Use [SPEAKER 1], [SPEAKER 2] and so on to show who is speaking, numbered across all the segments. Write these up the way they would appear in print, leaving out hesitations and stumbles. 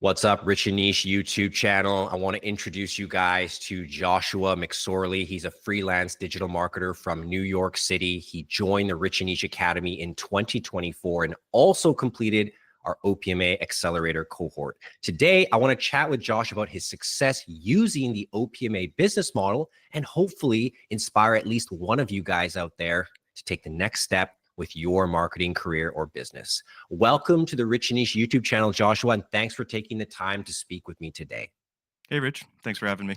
[SPEAKER 1] What's up, Rich+Niche YouTube channel? I want to introduce you guys to Joshua McSorley. He's a freelance digital marketer from New York City. He joined the Rich+Niche Academy in 2024 and also completed our OPMA Accelerator cohort. Today, I want to chat with Josh about his success using the OPMA business model and hopefully inspire at least one of you guys out there to take the next step with your marketing career or business. Welcome to the Rich+Niche YouTube channel, Joshua, and thanks for taking the time to speak with me today.
[SPEAKER 2] Hey, Rich. Thanks for having me.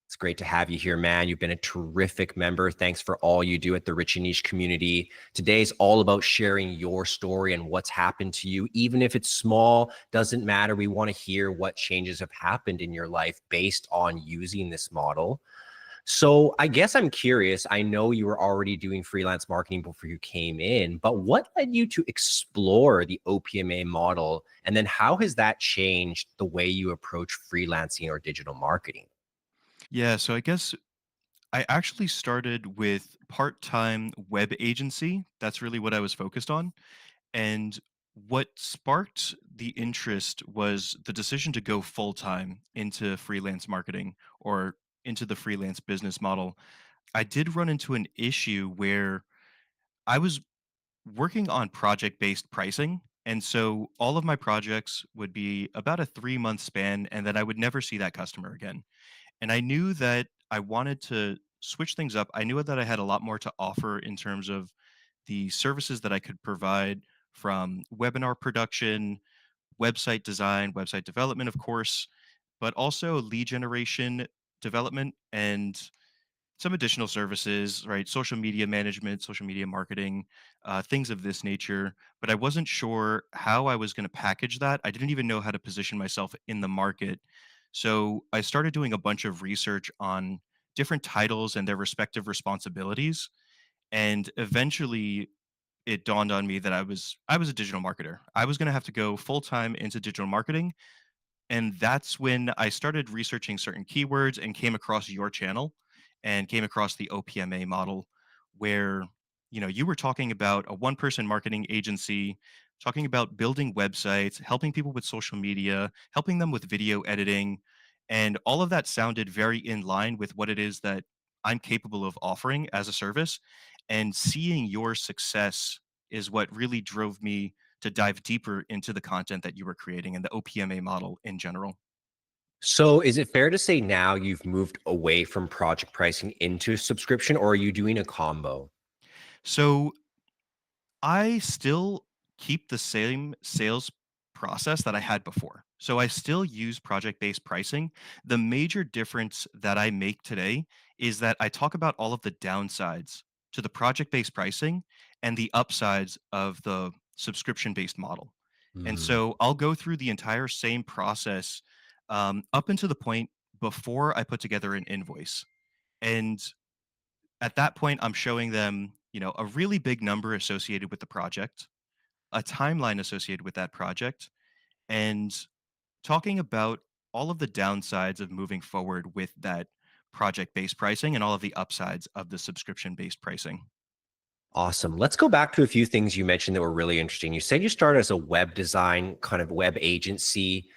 [SPEAKER 1] It's great to have you here, man. You've been a terrific member. Thanks for all you do at the Rich+Niche community. Today's all about sharing your story and what's happened to you. Even if it's small, doesn't matter. We want to hear what changes have happened in your life based on using this model. So I guess I'm curious. I know you were already doing freelance marketing before you came in, but what led you to explore the OPMA model? And then how has that changed the way you approach freelancing or digital marketing?
[SPEAKER 2] Yeah, so I guess I actually started with part-time web agency. That's really what I was focused on. And what sparked the interest was the decision to go full-time into freelance marketing or into the freelance business model. I did run into an issue where I was working on project-based pricing. And so all of my projects would be about a 3-month span, and then I would never see that customer again. And I knew that I wanted to switch things up. I knew that I had a lot more to offer in terms of the services that I could provide, from webinar production, website design, website development, of course, but also lead generation development and some additional services, right? Social media management, social media marketing, things of this nature. But I wasn't sure how I was going to package that. I didn't even know how to position myself in the market. So I started doing a bunch of research on different titles and their respective responsibilities. And eventually it dawned on me that I was a digital marketer. I was going to have to go full time into digital marketing, and that's when I started researching certain keywords and came across your channel and came across the OPMA model where, you were talking about a one-person marketing agency, talking about building websites, helping people with social media, helping them with video editing, and all of that sounded very in line with what it is that I'm capable of offering as a service. And seeing your success is what really drove me to dive deeper into the content that you were creating and the OPMA model in general.
[SPEAKER 1] So is it fair to say now you've moved away from project pricing into subscription, or are you doing a combo?
[SPEAKER 2] So I still keep the same sales process that I had before. So I still use project based pricing. The major difference that I make today is that I talk about all of the downsides to the project based pricing and the upsides of the subscription based model. And
[SPEAKER 1] Hmm.
[SPEAKER 2] so I'll go through the entire same process up until the point before I put together an invoice. And at that point, I'm showing them, a really big number associated with the project, a timeline associated with that project, and talking about all of the downsides of moving forward with that project-based pricing and all of the upsides of the subscription-based pricing.
[SPEAKER 1] Awesome. Let's go back to a few things you mentioned that were really interesting. You said you started as a web design kind of web agency.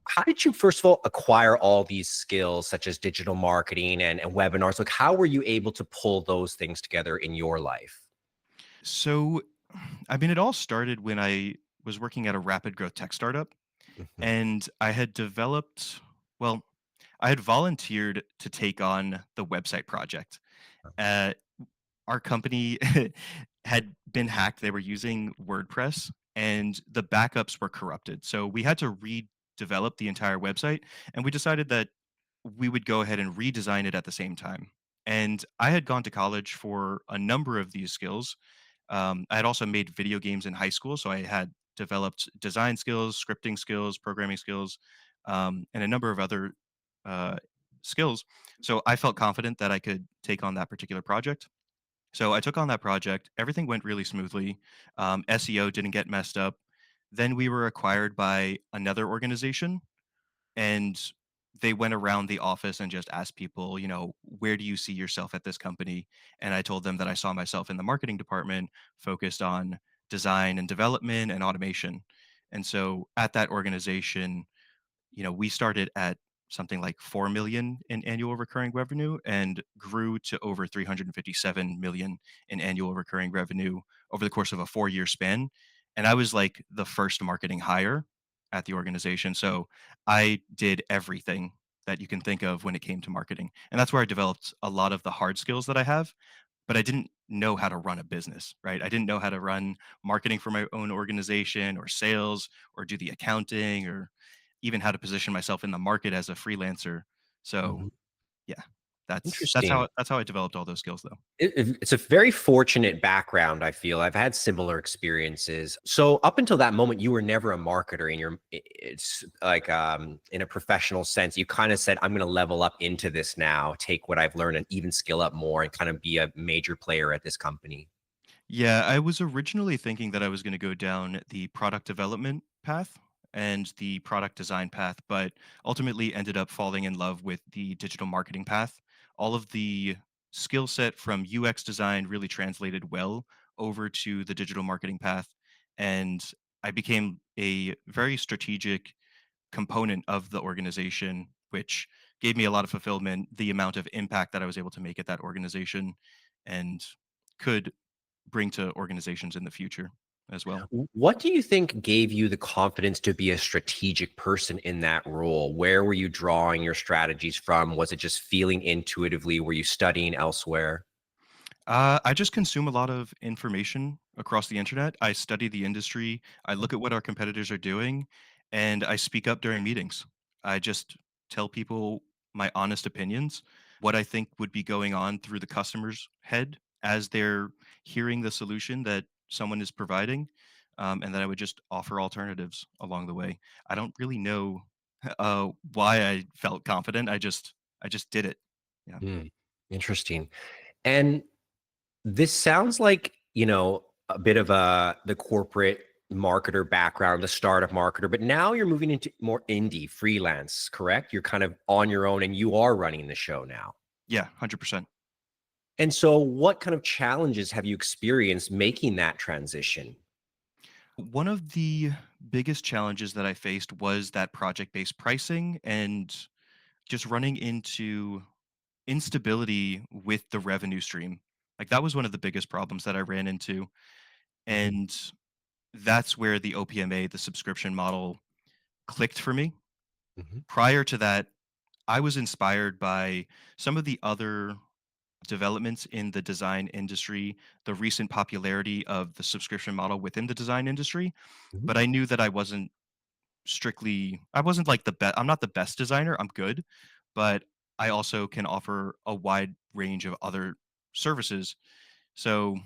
[SPEAKER 1] How did you, first of all, acquire all these skills such as digital marketing and webinars? Like, how were you able to pull those things together in your life?
[SPEAKER 2] So, I mean, it all started when I was working at a rapid growth tech startup,
[SPEAKER 1] Mhm.
[SPEAKER 2] and I had developed, well, I had volunteered to take on the website project. Uh, our company had been hacked. They were using WordPress and the backups were corrupted. So we had to redevelop the entire website, and we decided that we would go ahead and redesign it at the same time. And I had gone to college for a number of these skills. I had also made video games in high school, so I had developed design skills, scripting skills, programming skills, and a number of other uh, skills. So I felt confident that I could take on that particular project. So I took on that project. Everything went really smoothly. SEO didn't get messed up. Then we were acquired by another organization, and they went around the office and just asked people, where do you see yourself at this company? And I told them that I saw myself in the marketing department focused on design and development and automation. And so at that organization, we started at something like 4 million in annual recurring revenue and grew to over 357 million in annual recurring revenue over the course of a 4-year span. And I was like the first marketing hire at the organization. So I did everything that you can think of when it came to marketing. And that's where I developed a lot of the hard skills that I have, but I didn't know how to run a business, right? I didn't know how to run marketing for my own organization or sales or do the accounting or even how to position myself in the market as a freelancer. So,
[SPEAKER 1] Mhm.
[SPEAKER 2] yeah, that's
[SPEAKER 1] Interesting.
[SPEAKER 2] how I developed all those skills though.
[SPEAKER 1] It's a very fortunate background, I feel. I've had similar experiences. So up until that moment, you were never a marketer in it's like in a professional sense. You kind of said, I'm going to level up into this now, take what I've learned and even skill up more and kind of be a major player at this company.
[SPEAKER 2] Yeah, I was originally thinking that I was going to go down the product development path and the product design path, but ultimately ended up falling in love with the digital marketing path. All of the skill set from UX design really translated well over to the digital marketing path. And I became a very strategic component of the organization, which gave me a lot of fulfillment, the amount of impact that I was able to make at that organization and could bring to organizations in the future as well.
[SPEAKER 1] What do you think gave you the confidence to be a strategic person in that role? Where were you drawing your strategies from? Was it just feeling intuitively? Were you studying elsewhere?
[SPEAKER 2] I just consume a lot of information across the internet. I study the industry. I look at what our competitors are doing, and I speak up during meetings. I just tell people my honest opinions, what I think would be going on through the customer's head as they're hearing the solution that someone is providing, and then I would just offer alternatives along the way. I don't really know why I felt confident. I just did it. Yeah.
[SPEAKER 1] Hmm, interesting. And this sounds like, a bit of the corporate marketer background, the startup marketer, but now you're moving into more indie freelance, correct? You're kind of on your own and you are running the show now.
[SPEAKER 2] Yeah, 100%.
[SPEAKER 1] And so what kind of challenges have you experienced making that transition?
[SPEAKER 2] One of the biggest challenges that I faced was that project-based pricing and just running into instability with the revenue stream. Like, that was one of the biggest problems that I ran into,
[SPEAKER 1] Mhm,
[SPEAKER 2] and that's where the OPMA, the subscription model, clicked for me.
[SPEAKER 1] mhm,
[SPEAKER 2] Prior to that, I was inspired by some of the other developments in the design industry, the recent popularity of the subscription model within the design industry,
[SPEAKER 1] mhm.
[SPEAKER 2] but I knew that I wasn't like the best. I'm not the best designer, I'm good, but I also can offer a wide range of other services. So,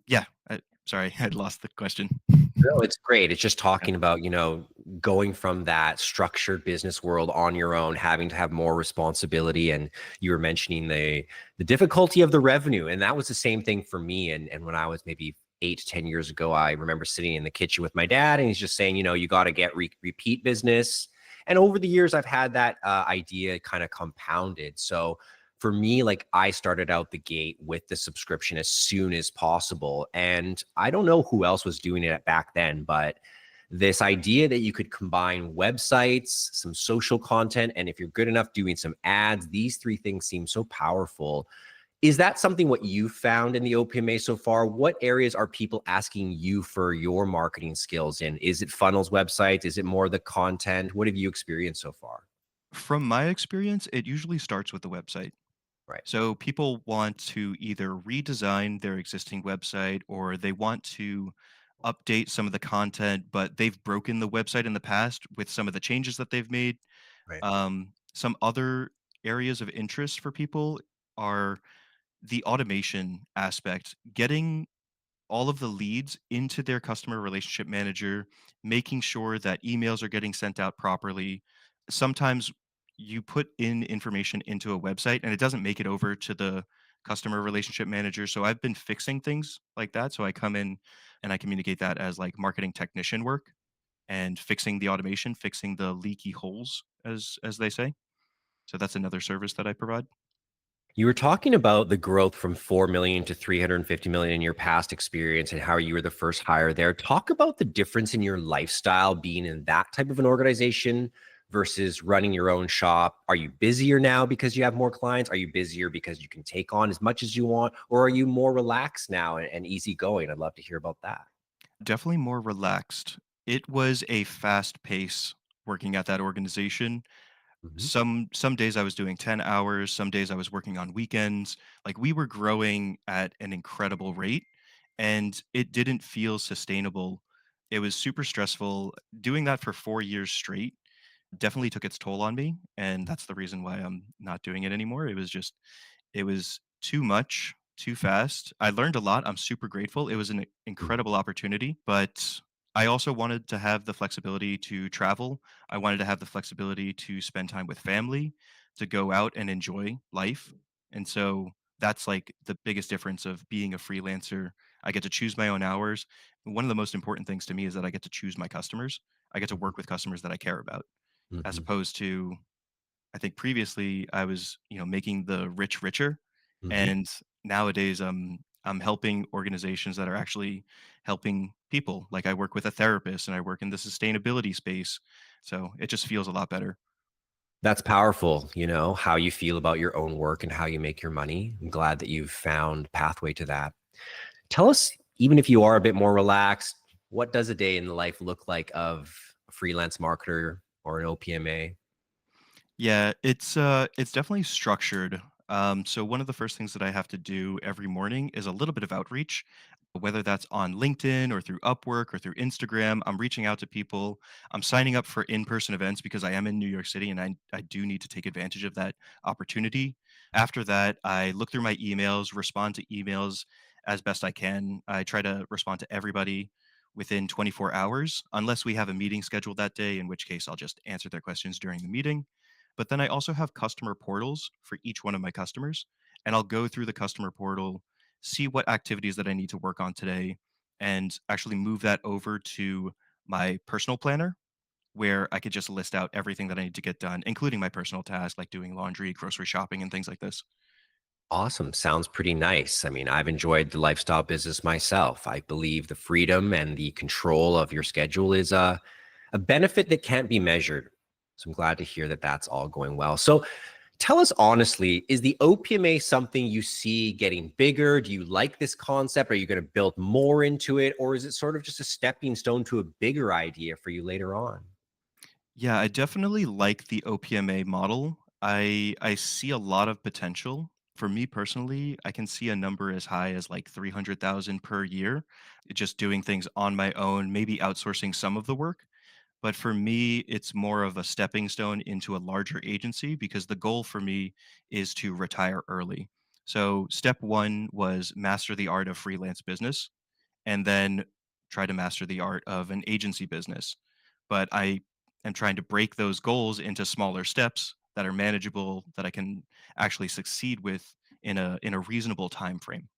[SPEAKER 2] yeah, sorry, I lost the question.
[SPEAKER 1] No, it's great. It's just
[SPEAKER 2] Yeah.
[SPEAKER 1] talking about, going from that structured business world on your own, having to have more responsibility. And you were mentioning the difficulty of the revenue. And that was the same thing for me. And when I was maybe 8 to 10 years ago, I remember sitting in the kitchen with my dad, and he's just saying, you got to get repeat business. And over the years, I've had that idea kind of compounded. So for me, like I started out the gate with the subscription as soon as possible. And I don't know who else was doing it back then, but this idea that you could combine websites, some social content, and if you're good enough doing some ads, these three things seem so powerful. Is that something what you found in the OPMA so far? What areas are people asking you for your marketing skills in? Is it funnels, websites? Is it more the content? What have you experienced so far?
[SPEAKER 2] From my experience, it usually starts with the website.
[SPEAKER 1] Right.
[SPEAKER 2] So people want to either redesign their existing website or they want to update some of the content, but they've broken the website in the past with some of the changes that they've made.
[SPEAKER 1] Right.
[SPEAKER 2] Some other areas of interest for people are the automation aspect, getting all of the leads into their customer relationship manager, making sure that emails are getting sent out properly. Sometimes you put in information into a website and it doesn't make it over to the customer relationship manager. So I've been fixing things like that. So I come in and I communicate that as like marketing technician work and fixing the automation, fixing the leaky holes as they say. So that's another service that I provide.
[SPEAKER 1] You were talking about the growth from 4 million to 350 million in your past experience and how you were the first hire there. Talk about the difference in your lifestyle being in that type of an organization versus running your own shop. Are you busier now because you have more clients? Are you busier because you can take on as much as you want? Or are you more relaxed now and easygoing? I'd love to hear about that.
[SPEAKER 2] Definitely more relaxed. It was a fast pace working at that organization.
[SPEAKER 1] Mhm.
[SPEAKER 2] Some days I was doing 10 hours, some days I was working on weekends. Like, we were growing at an incredible rate, and it didn't feel sustainable. It was super stressful. Doing that for 4 years straight definitely took its toll on me, and that's the reason why I'm not doing it anymore. It was too much, too fast. I learned a lot. I'm super grateful. It was an
[SPEAKER 1] Mhm.
[SPEAKER 2] incredible opportunity, but I also wanted to have the flexibility to travel. I wanted to have the flexibility to spend time with family, to go out and enjoy life. And so that's like the biggest difference of being a freelancer. I get to choose my own hours. One of the most important things to me is that I get to choose my customers. I get to
[SPEAKER 1] Mhm.
[SPEAKER 2] work with customers that I care about, as
[SPEAKER 1] Mhm.
[SPEAKER 2] opposed to, I think previously I was, making the rich richer,
[SPEAKER 1] Mhm.
[SPEAKER 2] and nowadays I'm helping organizations that are actually helping people. Like, I work with a therapist and I work in the sustainability space. So it just feels a lot better.
[SPEAKER 1] That's powerful, how you feel about your own work and how you make your money. I'm glad that you've found pathway to that. Tell us, even if you are a bit more relaxed, what does a day in the life look like of a freelance marketer or an OPMA?
[SPEAKER 2] Yeah, it's definitely structured. So one of the first things that I have to do every morning is a little bit of outreach, whether that's on LinkedIn or through Upwork or through Instagram. I'm reaching out to people. I'm signing up for in-person events because I am in New York City and I do need to take advantage of that opportunity. After that, I look through my emails, respond to emails as best I can. I try to respond to everybody within 24 hours, unless we have a meeting scheduled that day, in which case I'll just answer their questions during the meeting. But then I also have customer portals for each one of my customers, and I'll go through the customer portal, see what activities that I need to work on today, and actually move that over to my personal planner where I could just list out everything that I need to get done, including my personal tasks like doing laundry, grocery shopping, and things like this.
[SPEAKER 1] Awesome. Sounds pretty nice. I mean, I've enjoyed the lifestyle business myself. I believe the freedom and the control of your schedule is a benefit that can't be measured. So I'm glad to hear that that's all going well. So tell us honestly, is the OPMA something you see getting bigger? Do you like this concept? Are you going to build more into it? Or is it sort of just a stepping stone to a bigger idea for you later on?
[SPEAKER 2] Yeah, I definitely like the OPMA model. I see a lot of potential. For me personally, I can see a number as high as like 300,000 per year, just doing things on my own, maybe outsourcing some of the work. But for me, it's more of a stepping stone into a larger agency because the goal for me is to retire early. So step 1 was master the art of freelance business, and then try to master the art of an agency business. But I am trying to break those goals into smaller steps that are manageable, that I can actually succeed with in a reasonable time frame.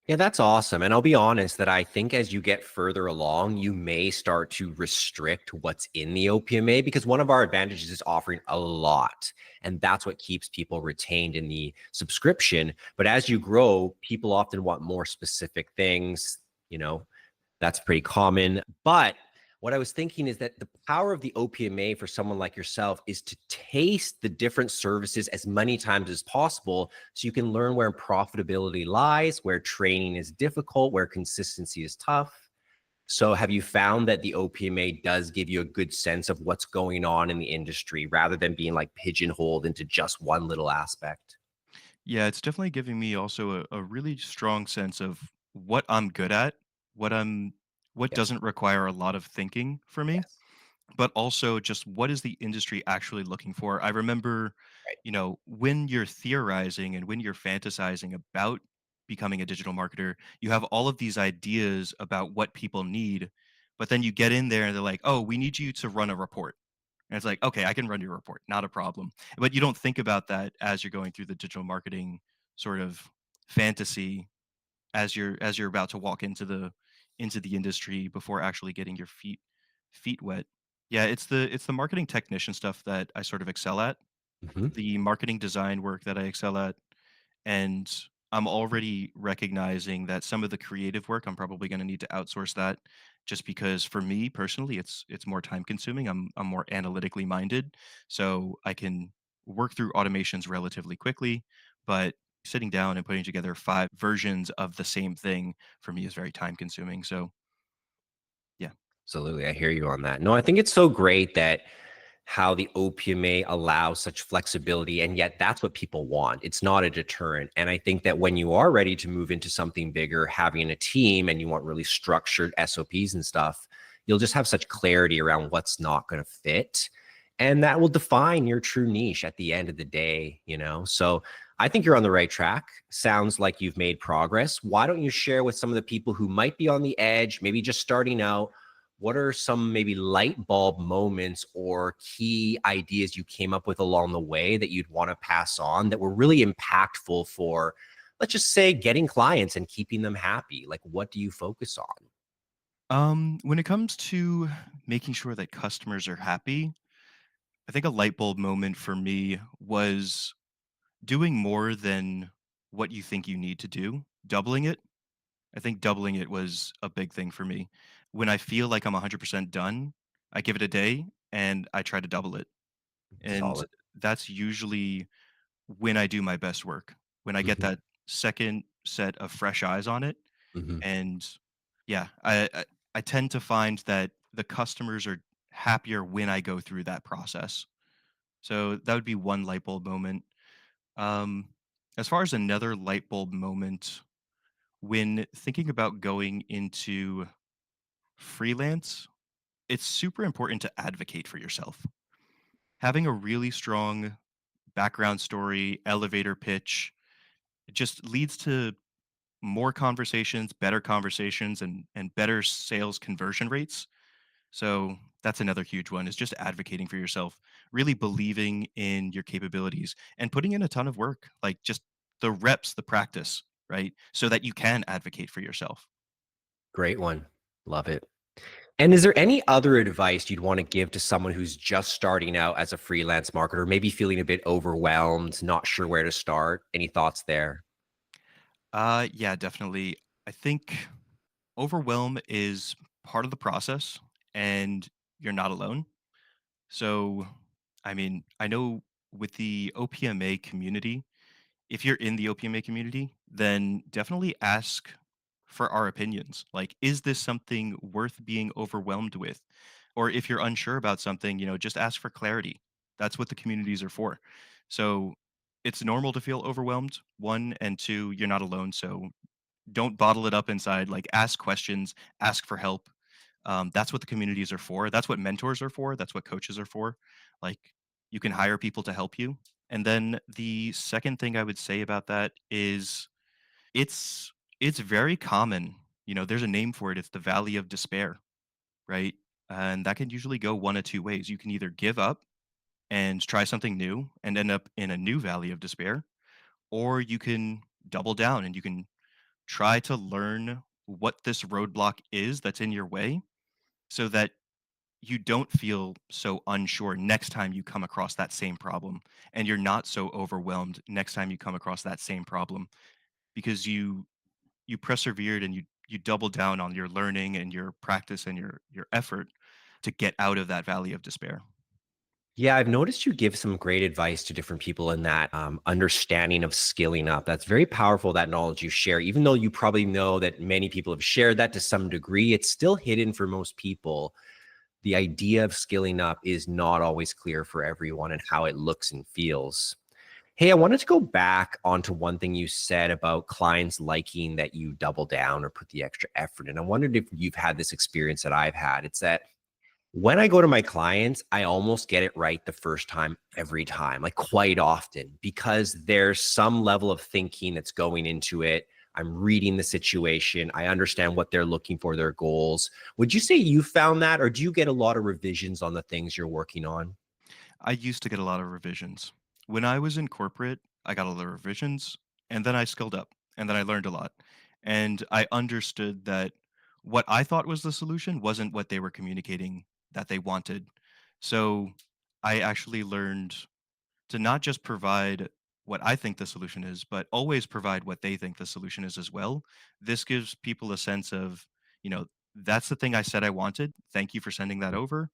[SPEAKER 1] Yeah, that's awesome. And I'll be honest that I think as you get further along, you may start to restrict what's in the OPMA because one of our advantages is offering a lot. And that's what keeps people retained in the subscription. But as you grow, people often want more specific things, you know, that's pretty common. But what I was thinking is that the power of the OPMA for someone like yourself is to taste the different services as many times as possible so you can learn where profitability lies, where training is difficult, where consistency is tough. So have you found that the OPMA does give you a good sense of what's going on in the industry rather than being like pigeonholed into just one little aspect?
[SPEAKER 2] Yeah, it's definitely giving me also a really strong sense of what I'm good at, what I'm what
[SPEAKER 1] Yes.
[SPEAKER 2] doesn't require a lot of thinking for me,
[SPEAKER 1] Yes.
[SPEAKER 2] but also just what is the industry actually looking for. I remember,
[SPEAKER 1] Right.
[SPEAKER 2] when you're theorizing and when you're fantasizing about becoming a digital marketer, you have all of these ideas about what people need, but then you get in there and they're like, "Oh, we need you to run a report." And it's like, "Okay, I can run your report, not a problem." But you don't think about that as you're going through the digital marketing sort of fantasy as you're about to walk into the industry before actually getting your feet wet. Yeah, it's the marketing technician stuff that I sort of excel at.
[SPEAKER 1] Mhm.
[SPEAKER 2] The marketing design work that I excel at. And I'm already recognizing that some of the creative work, I'm probably gonna need to outsource that just because for me personally, it's more time consuming. I'm more analytically minded, so I can work through automations relatively quickly, but sitting down and putting together 5 versions of the same thing for me is very time consuming. So, yeah.
[SPEAKER 1] Absolutely. I hear you on that. No, I think it's so great that how the OPMA allows such flexibility, and yet that's what people want. It's not a deterrent. And I think that when you are ready to move into something bigger, having a team and you want really structured SOPs and stuff, you'll just have such clarity around what's not going to fit. And that will define your true niche at the end of the day, you know? So I think you're on the right track. Sounds like you've made progress. Why don't you share with some of the people who might be on the edge, maybe just starting out? What are some maybe light bulb moments or key ideas you came up with along the way that you'd want to pass on that were really impactful for, let's just say, getting clients and keeping them happy? Like, what do you focus on?
[SPEAKER 2] When it comes to making sure that customers are happy, I think a light bulb moment for me was doing more than what you think you need to do, doubling it. I think doubling it was a big thing for me. When I feel like I'm 100% done, I give it a day and I try to double it. And
[SPEAKER 1] Solid.
[SPEAKER 2] that's usually when I do my best work. When I get
[SPEAKER 1] Mhm,
[SPEAKER 2] that second set of fresh eyes on it.
[SPEAKER 1] mhm.
[SPEAKER 2] And yeah, I tend to find that the customers are happier when I go through that process. So that would be one light bulb moment. Um, as far as another light bulb moment, when thinking about going into freelance, it's super important to advocate for yourself. Having a really strong background story, elevator pitch, it just leads to more conversations, and better sales conversion rates. So that's another huge one is just advocating for yourself, really believing in your capabilities and putting in a ton of work, like just the reps, the practice, right? So that you can advocate for yourself.
[SPEAKER 1] Great one. Love it. And is there any other advice you'd want to give to someone who's just starting out as a freelance marketer, maybe feeling a bit overwhelmed, not sure where to start? Any thoughts there?
[SPEAKER 2] Yeah, definitely. I think overwhelm is part of the process and you're not alone. So, I mean, I know with the OPMA community, if you're in the OPMA community, then definitely ask for our opinions. Like, is this something worth being overwhelmed with? Or if you're unsure about something, just ask for clarity. That's what the communities are for. So it's normal to feel overwhelmed, one, and two, you're not alone. So don't bottle it up inside. Like, ask questions, ask for help. That's what the communities are for. That's what mentors are for. That's what coaches are for. Like, you can hire people to help you. And then the second thing I would say about that is it's it's very common. There's a name for it. It's the valley of despair, right? And that can usually go one of two ways. You can either give up and try something new and end up in a new valley of despair, or you can double down and you can try to learn what this roadblock is that's in your way so that you don't feel so unsure next time you come across that same problem and you're not so overwhelmed next time you come across that same problem because you persevered and you double down on your learning and your practice and your effort to get out of that valley of despair.
[SPEAKER 1] Yeah, I've noticed you give some great advice to different people in that understanding of skilling up. That's very powerful, that knowledge you share. Even though you probably know that many people have shared that to some degree, it's still hidden for most people. The idea of skilling up is not always clear for everyone and how it looks and feels. Hey, I wanted to go back onto one thing you said about clients liking that you double down or put the extra effort in. I wondered if you've had this experience that I've had. It's that when I go to my clients, I almost get it right the first time every time, like quite often, because there's some level of thinking that's going into it. I'm reading the situation. I understand what they're looking for, their goals. Would you say you found that, or do you get a lot of revisions on the things you're working on?
[SPEAKER 2] I used to get a lot of revisions. When I was in corporate, I got a lot of revisions and then I skilled up and then I learned a lot. And I understood that what I thought was the solution wasn't what they were communicating that they wanted. So I actually learned to not just provide what I think the solution is, but always provide what they think the solution is as well. This gives people a sense of, you know, that's the thing I said I wanted. Thank you for sending that over.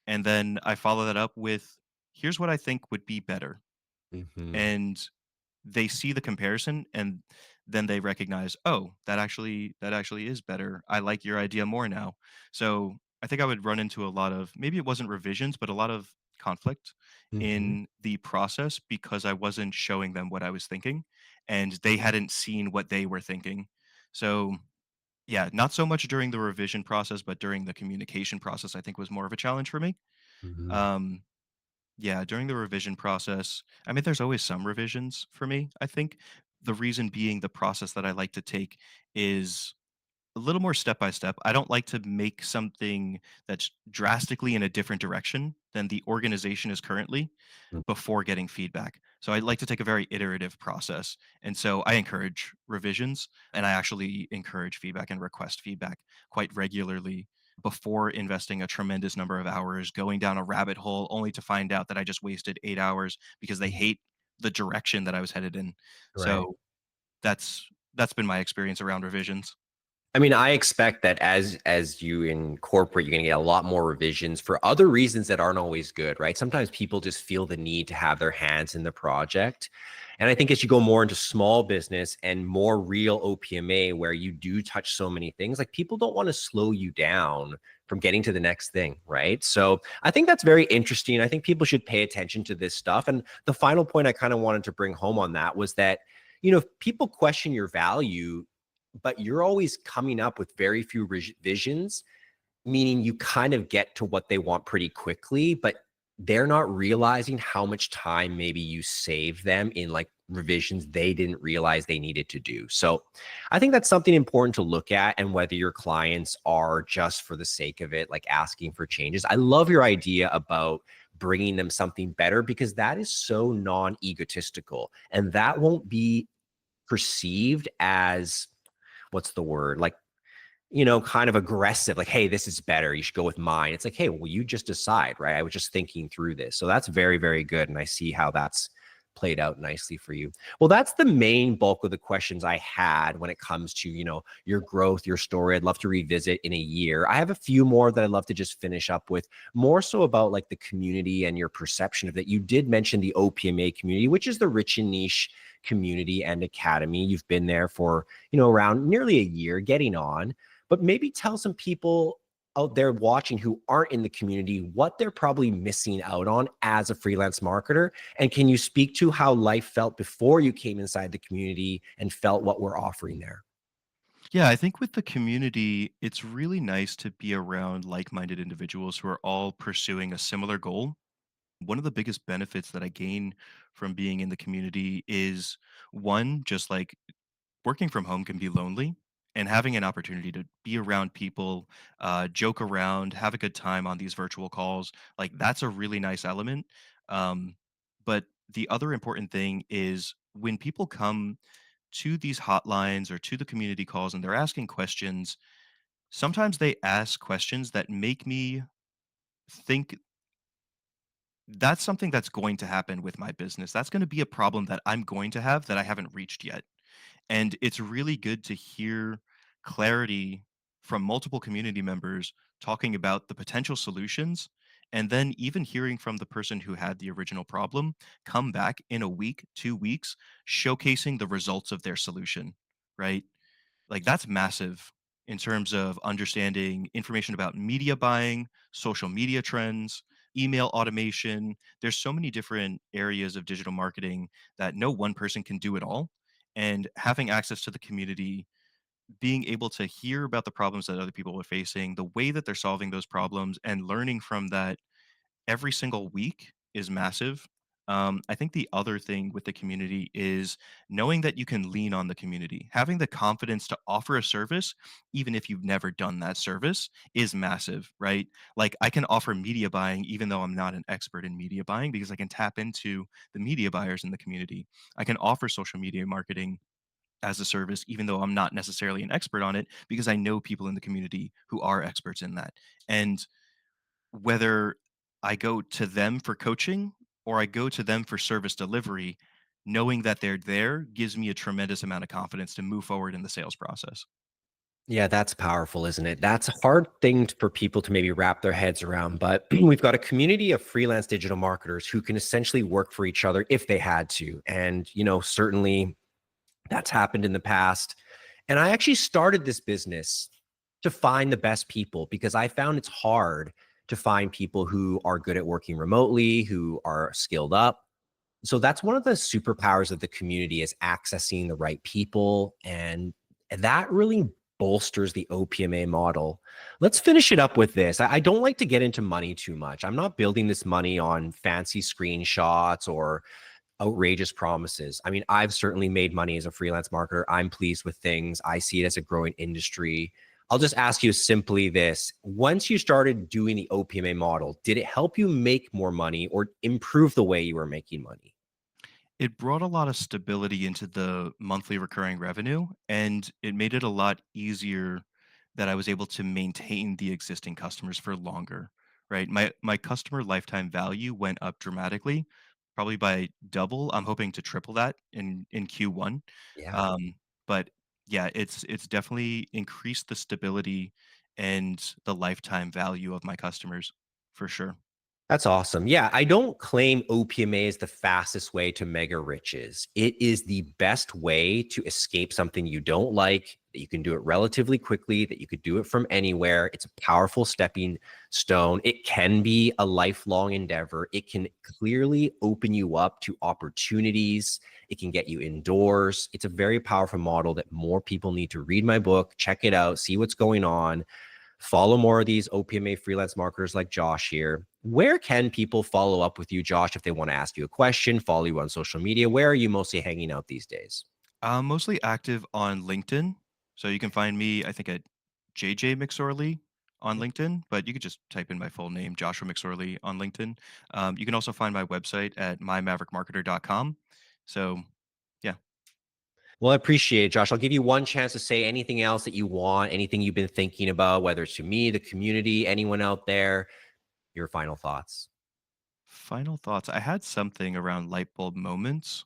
[SPEAKER 2] And then I follow that up with, here's what I think would be better.
[SPEAKER 1] Mm-hmm.
[SPEAKER 2] And they see the comparison and then they recognize, oh, that actually is better. I like your idea more now. So I think I would run into a lot of, maybe it wasn't revisions, but a lot of conflict
[SPEAKER 1] Mm-hmm.
[SPEAKER 2] in the process because I wasn't showing them what I was thinking and they hadn't seen what they were thinking. So yeah, not so much during the revision process, but during the communication process, I think was more of a challenge for me.
[SPEAKER 1] Mm-hmm.
[SPEAKER 2] Um, yeah, during the revision process, I mean, there's always some revisions for me, I think. The reason being the process that I like to take is a little more step by step. I don't like to make something that's drastically in a different direction than the organization is currently before getting feedback. So I like to take a very iterative process. And so I encourage revisions and I actually encourage feedback and request feedback quite regularly before investing a tremendous number of hours going down a rabbit hole only to find out that I just wasted 8 hours because they
[SPEAKER 1] Mm-hmm.
[SPEAKER 2] hate the direction that I was headed in.
[SPEAKER 1] Right.
[SPEAKER 2] So that's been my experience around revisions.
[SPEAKER 1] I mean, I expect that as you incorporate, you're going to get a lot more revisions for other reasons that aren't always good, right? Sometimes people just feel the need to have their hands in the project. And I think as you go more into small business and more real OPMA, where you do touch so many things, like people don't want to slow you down from getting to the next thing, right? So I think that's very interesting. I think people should pay attention to this stuff. And the final point I kind of wanted to bring home on that was that, if people question your value, but you're always coming up with very few visions, meaning you kind of get to what they want pretty quickly, but they're not realizing how much time maybe you save them in like revisions they didn't realize they needed to do. So I think that's something important to look at, and whether your clients are just for the sake of it, like asking for changes. I love your idea about bringing them something better because that is so non-egotistical and that won't be perceived as, what's the word? Like, kind of aggressive, like, hey, this is better. You should go with mine. It's like, hey, well, you just decide, right? I was just thinking through this. So that's very, very good. And I see how that's played out nicely for you. Well, that's the main bulk of the questions I had when it comes to, your growth, your story. I'd love to revisit in a year. I have a few more that I'd love to just finish up with, more so about like the community and your perception of that. You did mention the OPMA community, which is the Rich and Niche community and academy. You've been there for, around nearly a year, getting on. But maybe tell some people out there watching who aren't in the community what they're probably missing out on as a freelance marketer. And can you speak to how life felt before you came inside the community and felt what we're offering there?
[SPEAKER 2] Yeah, I think with the community, it's really nice to be around like minded individuals who are all pursuing a similar goal. One of the biggest benefits that I gain from being in the community is one, just like working from home can be lonely. And having an opportunity to be around people, joke around, have a good time on these virtual calls, like that's a really nice element. Um, but the other important thing is when people come to these hotlines or to the community calls and they're asking questions, sometimes they ask questions that make me think that's something that's going to happen with my business. That's going to be a problem that I'm going to have that I haven't reached yet. And it's really good to hear clarity from multiple community members talking about the potential solutions. And then even hearing from the person who had the original problem come back in a week, 2 weeks, showcasing the results of their solution, right? Like that's massive in terms of understanding information about media buying, social media trends, email automation. There's so many different areas of digital marketing that no one person can do it all. And having access to the community, being able to hear about the problems that other people are facing, the way that they're solving those problems, and learning from that every single week is massive. I think the other thing with the community is knowing that you can lean on the community. Having the confidence to offer a service, even if you've never done that service, is massive, right? Like I can offer media buying, even though I'm not an expert in media buying, because I can tap into the media buyers in the community. I can offer social media marketing as a service, even though I'm not necessarily an expert on it, because I know people in the community who are experts in that. And whether I go to them for coaching or I go to them for service delivery, knowing that they're there gives me a tremendous amount of confidence to move forward in the sales process.
[SPEAKER 1] Yeah, that's powerful, isn't it? That's a hard thing for people to maybe wrap their heads around. But we've got a community of freelance digital marketers who can essentially work for each other if they had to. And, certainly that's happened in the past. And I actually started this business to find the best people because I found it's hard to find people who are good at working remotely, who are skilled up. So that's one of the superpowers of the community is accessing the right people. And that really bolsters the OPMA model. Let's finish it up with this. I don't like to get into money too much. I'm not building this money on fancy screenshots or outrageous promises. I mean, I've certainly made money as a freelance marketer. I'm pleased with things. I see it as a growing industry. I'll just ask you simply this. Once you started doing the OPMA model, did it help you make more money or improve the way you were making money?
[SPEAKER 2] It brought a lot of stability into the monthly recurring revenue, and it made it a lot easier that I was able to maintain the existing customers for longer, right? My customer lifetime value went up dramatically, probably by double. I'm hoping to triple that in Q1.
[SPEAKER 1] Yeah.
[SPEAKER 2] Um, but yeah, it's definitely increased the stability and the lifetime value of my customers for sure.
[SPEAKER 1] That's awesome. Yeah, I don't claim OPMA is the fastest way to mega riches. It is the best way to escape something you don't like, that you can do it relatively quickly, that you could do it from anywhere. It's a powerful stepping stone. It can be a lifelong endeavor. It can clearly open you up to opportunities. It can get you indoors. It's a very powerful model that more people need to read my book, check it out, see what's going on. Follow more of these OPMA freelance marketers like Josh here. Where can people follow up with you, Josh, if they want to ask you a question, follow you on social media? Where are you mostly hanging out these days?
[SPEAKER 2] I'm mostly active on LinkedIn. So you can find me, I think, at JJ McSorley on LinkedIn, but you could just type in my full name, Joshua McSorley, on LinkedIn. You can also find my website at mymaverickmarketer.com. So, yeah,
[SPEAKER 1] Well, I appreciate it, Josh. I'll give you one chance to say anything else that you want, anything you've been thinking about, whether it's to me, the community, anyone out there, your final thoughts.
[SPEAKER 2] final thoughts. I had something around light bulb moments,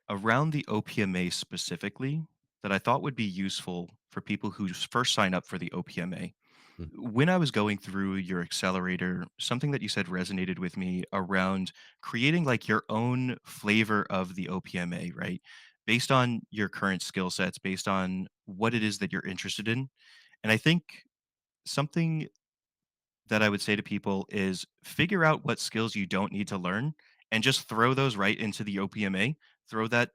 [SPEAKER 2] around the OPMA specifically, that I thought would be useful for people who first sign up for the OPMA.
[SPEAKER 1] Mm.
[SPEAKER 2] When I was going through your accelerator, something that you said resonated with me around creating like your own flavor of the OPMA, right? Based on your current skill sets, based on what it is that you're interested in. And I think something that I would say to people is figure out what skills you don't need to learn and just throw those right into the OPMA. Throw that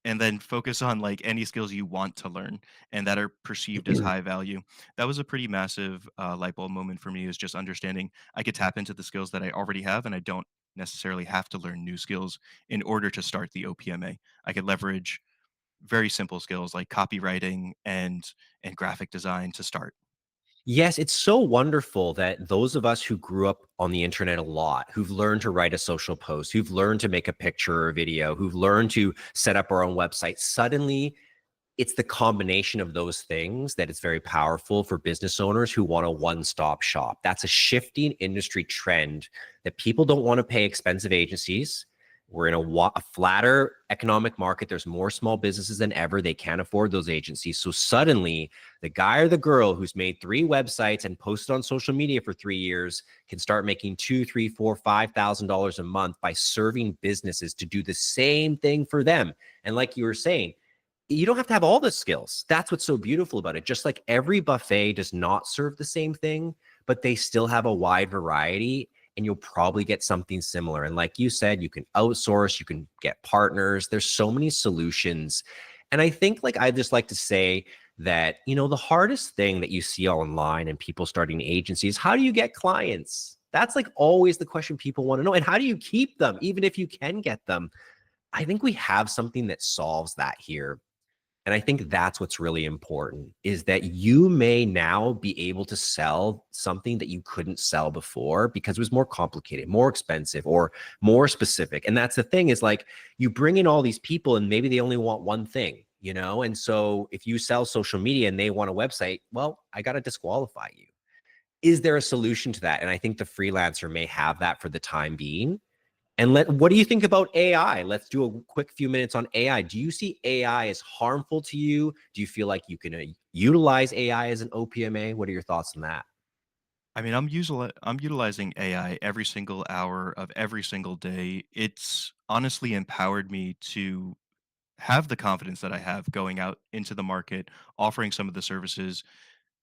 [SPEAKER 2] and then focus on like any skills you want to learn and that are perceived as high value. That was a pretty massive light bulb moment for me, is just understanding I could tap into the skills that I already have and I don't necessarily have to learn new skills in order to start the OPMA. I could leverage very simple skills like copywriting and graphic design to start.
[SPEAKER 1] Yes, it's so wonderful that those of us who grew up on the internet a lot, who've learned to write a social post, who've learned to make a picture or a video, who've learned to set up our own website, suddenly it's the combination of those things that is very powerful for business owners who want a one-stop shop. That's a shifting industry trend that people don't want to pay expensive agencies. We're in a flatter economic market. There's more small businesses than ever. They can't afford those agencies. So suddenly, the guy or the girl who's made 3 websites and posted on social media for 3 years can start making $2, 3, 4, $5,000 a month by serving businesses to do the same thing for them. And like you were saying, you don't have to have all the skills. That's what's so beautiful about it. Just like every buffet does not serve the same thing, but they still have a wide variety and you'll probably get something similar. And like you said, you can outsource, you can get partners. There's so many solutions. And I think like I just like to say that, the hardest thing that you see online and people starting agencies, how do you get clients? That's like always the question people want to know. And how do you keep them, even if you can get them? I think we have something that solves that here. And I think that's what's really important is that you may now be able to sell something that you couldn't sell before because it was more complicated, more expensive, or more specific. And that's the thing is like you bring in all these people and maybe they only want one thing, And so if you sell social media and they want a website, well, I got to disqualify you. Is there a solution to that? And I think the freelancer may have that for the time being. And what do you think about AI? Let's do a quick few minutes on AI. Do you see AI as harmful to you? Do you feel like you can utilize AI as an OPMA? What are your thoughts on that?
[SPEAKER 2] I mean, I'm utilizing AI every single hour of every single day. It's honestly empowered me to have the confidence that I have going out into the market, offering some of the services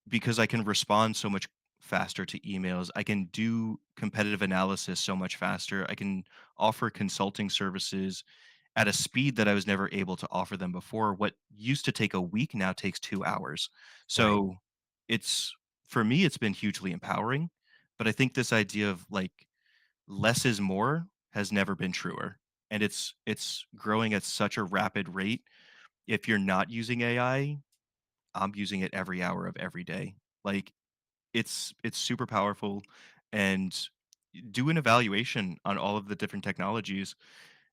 [SPEAKER 2] because I can respond so much faster to emails. I can do competitive analysis so much faster. I can offer consulting services at a speed that I was never able to offer them before. What used to take a week now takes 2 hours.
[SPEAKER 1] Right.
[SPEAKER 2] So it's for me, it's been hugely empowering. But I think this idea of like less is more has never been truer. And it's growing at such a rapid rate. If you're not using AI, I'm using it every hour of every day. Like it's super powerful and do an evaluation on all of the different technologies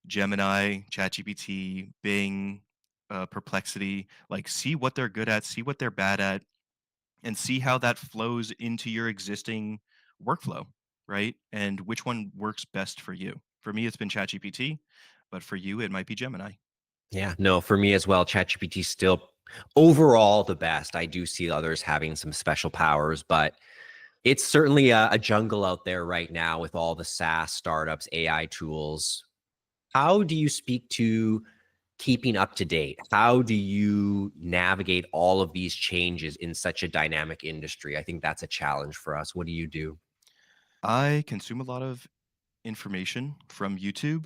[SPEAKER 2] Gemini, ChatGPT, Bing, Perplexity, like see what they're good at, see what they're bad at, and see how that flows into your existing workflow, right? And which one works best for you. For me, it's been ChatGPT, but for you, it might be Gemini.
[SPEAKER 1] Yeah, no, for me as well, ChatGPT is still overall the best. I do see others having some special powers, but it's certainly a jungle out there right now with all the SaaS startups, AI tools. How do you speak to keeping up to date? How do you navigate all of these changes in such a dynamic industry? I think that's a challenge for us. What do you do?
[SPEAKER 2] I consume a lot of information from YouTube.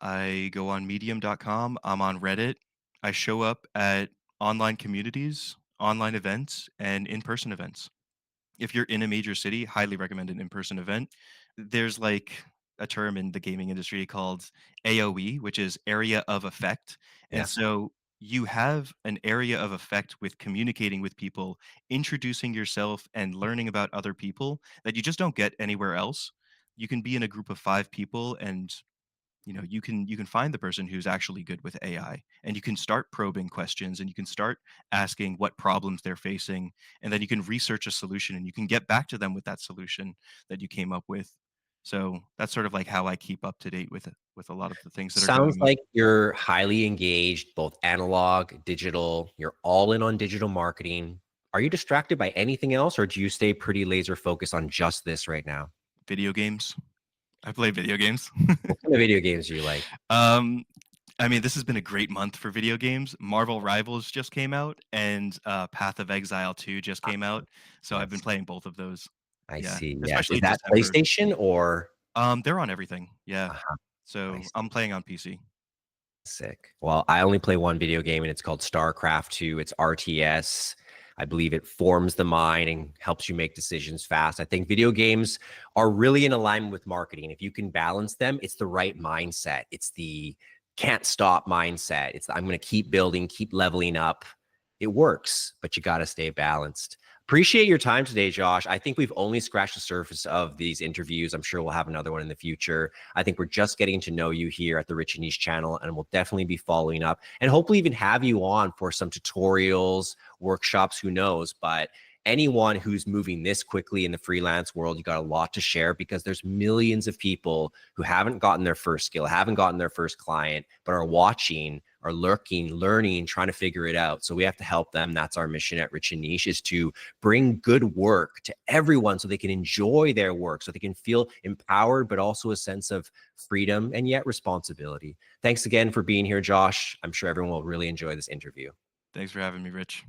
[SPEAKER 2] I go on medium.com. I'm on Reddit. I show up at online communities, online events, and in person events. If you're in a major city, highly recommend an in-person event. There's like a term in the gaming industry called AOE, which is area of effect. And
[SPEAKER 1] Yeah.
[SPEAKER 2] so you have an area of effect with communicating with people, introducing yourself and learning about other people that you just don't get anywhere else. You can be in a group of 5 people and you can find the person who's actually good with AI and you can start probing questions and you can start asking what problems they're facing and then you can research a solution and you can get back to them with that solution that you came up with. So that's sort of like how I keep up to date with a lot of the things that are
[SPEAKER 1] Sounds
[SPEAKER 2] going on.
[SPEAKER 1] like you're highly engaged, both analog, digital. You're all in on digital marketing. Are you distracted by anything else, or do you stay pretty laser focused on just this right now?
[SPEAKER 2] Video games. I play video games.
[SPEAKER 1] What kind of video games do you like?
[SPEAKER 2] um I mean, this has been a great month for video games. Marvel Rivals just came out, and Path of Exile 2 just came out. So I've been
[SPEAKER 1] Nice.
[SPEAKER 2] playing both of those.
[SPEAKER 1] I
[SPEAKER 2] Yeah,
[SPEAKER 1] see. Yeah. Is
[SPEAKER 2] especially
[SPEAKER 1] that
[SPEAKER 2] December.
[SPEAKER 1] PlayStation or?
[SPEAKER 2] They're on everything. Yeah.
[SPEAKER 1] Uh-huh. I
[SPEAKER 2] So I'm playing on PC.
[SPEAKER 1] Sick. Well, I only play one video game and it's called StarCraft 2. It's RTS. I believe it forms the mind and helps you make decisions fast. I think video games are really in alignment with marketing. If you can balance them, it's the right mindset. It's the can't stop mindset. It's the, I'm going to keep building, keep leveling up. It works, but you got to stay balanced. Appreciate your time today, Josh. I think we've only scratched the surface of these interviews. I'm sure we'll have another one in the future. I think we're just getting to know you here at the Rich+Niche channel, and we'll definitely be following up and hopefully even have you on for some tutorials, workshops, who knows. But anyone who's moving this quickly in the freelance world, you got a lot to share because there's millions of people who haven't gotten their first skill, haven't gotten their first client, but are watching, are lurking, learning, trying to figure it out. So we have to help them. That's our mission at Rich+Niche, is to bring good work to everyone so they can enjoy their work, so they can feel empowered, but also a sense of freedom and yet responsibility. Thanks again for being here, Josh. I'm sure everyone will really enjoy this interview.
[SPEAKER 2] Thanks for having me, Rich.